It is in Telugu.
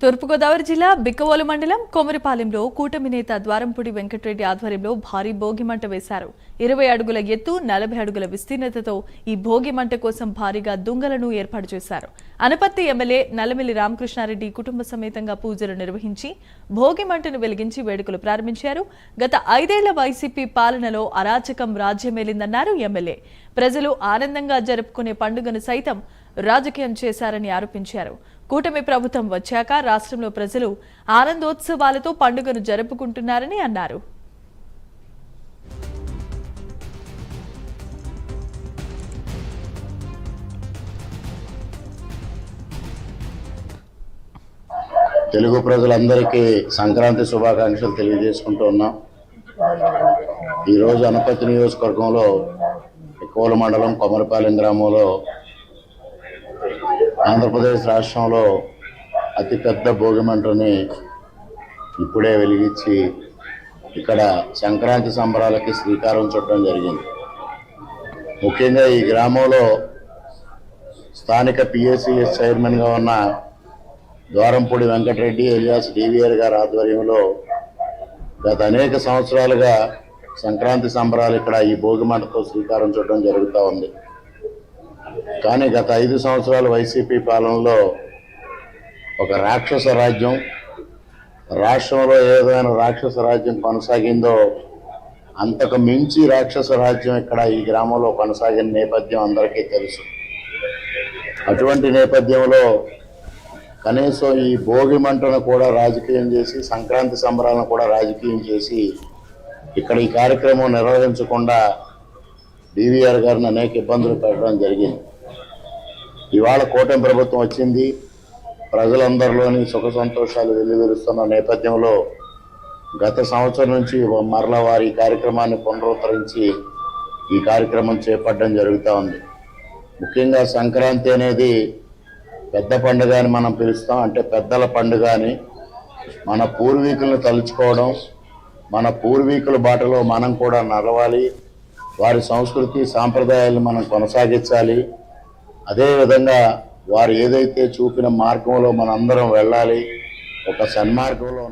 తూర్పుగోదావరి జిల్లా బిక్కవోలు మండలం కొమరిపాలెంలో కూటమి నేత ద్వారంపూడి వెంకటరెడ్డి ఆధ్వర్యంలో భారీ భోగిమంట వేశారు. 20 అడుగుల ఎత్తు 40 అడుగుల విస్తీర్ణతతో ఈ భోగిమంట కోసం భారీగా దుంగలను ఏర్పాటు చేశారు. అనపర్తి ఎమ్మెల్యే నల్లమిల్లి రామకృష్ణారెడ్డి కుటుంబ సమేతంగా పూజలు నిర్వహించి భోగిమంటను వెలిగించి వేడుకలు ప్రారంభించారు. గత 5 ఏళ్ల వైసీపీ పాలనలో అరాచకం రాజ్యమేలిందన్నారు ఎమ్మెల్యే. ప్రజలు ఆనందంగా జరుపుకునే పండుగను సైతం రాజకీయం చేశారని ఆరోపించారు. కూటమి ప్రభుత్వం వచ్చాక రాష్ట్రంలో ప్రజలు ఆనందోత్సవాలతో పండుగను జరుపుకుంటున్నారని అన్నారు. తెలుగు ప్రజలందరికీ సంక్రాంతి శుభాకాంక్షలు తెలియజేసుకుంటూ ఉన్నాం. ఈరోజు అనపర్తి నియోజకవర్గంలో బిక్కవోలు మండలం కొమరిపాలెం గ్రామంలో ఆంధ్రప్రదేశ్ రాష్ట్రంలో అతిపెద్ద భోగిమంటని ఇప్పుడే వెలిగించి ఇక్కడ సంక్రాంతి సంబరాలకి శ్రీకారం చుట్టడం జరిగింది. ముఖ్యంగా ఈ గ్రామంలో స్థానిక పిఎస్సిఎస్ చైర్మన్గా ఉన్న ద్వారంపూడి వెంకటరెడ్డి ఎలియాస్ డివిఆర్ గారి ఆధ్వర్యంలో గత అనేక సంవత్సరాలుగా సంక్రాంతి సంబరాలు ఇక్కడ ఈ భోగిమంటతో శ్రీకారం చుట్టడం జరుగుతూ ఉంది. కానీ గత 5 సంవత్సరాల వైసీపీ పాలనలో ఒక రాక్షస రాజ్యం, రాష్ట్రంలో ఏదైనా రాక్షస రాజ్యం కొనసాగిందో అంతకు మించి రాక్షస రాజ్యం ఇక్కడ ఈ గ్రామంలో కొనసాగిన నేపథ్యం అందరికీ తెలుసు. అటువంటి నేపథ్యంలో కనీసం ఈ భోగి మంటను కూడా రాజకీయం చేసి, సంక్రాంతి సంబరాలను కూడా రాజకీయం చేసి ఇక్కడ ఈ కార్యక్రమం నిర్వహించకుండా డివిఆర్ గారిని అనేక ఇబ్బందులు పెట్టడం జరిగింది. ఇవాళ కూటమి ప్రభుత్వం వచ్చింది. ప్రజలందరిలోని సుఖ సంతోషాలు వెల్లివిరుస్తున్న నేపథ్యంలో గత సంవత్సరం నుంచి మరల వారి కార్యక్రమాన్ని పునరుద్ధరించి ఈ కార్యక్రమం చేపట్టడం జరుగుతూ ఉంది. ముఖ్యంగా సంక్రాంతి అనేది పెద్ద పండుగ అని మనం పిలుస్తాం. అంటే పెద్దల పండుగ అని, మన పూర్వీకులను తలుచుకోవడం, మన పూర్వీకుల బాటలో మనం కూడా నడవాలి, వారి సంస్కృతి సాంప్రదాయాలను మనం కొనసాగించాలి. అదేవిధంగా వారు ఏదైతే చూపిన మార్గంలో మనందరం వెళ్ళాలి, ఒక సన్మార్గంలో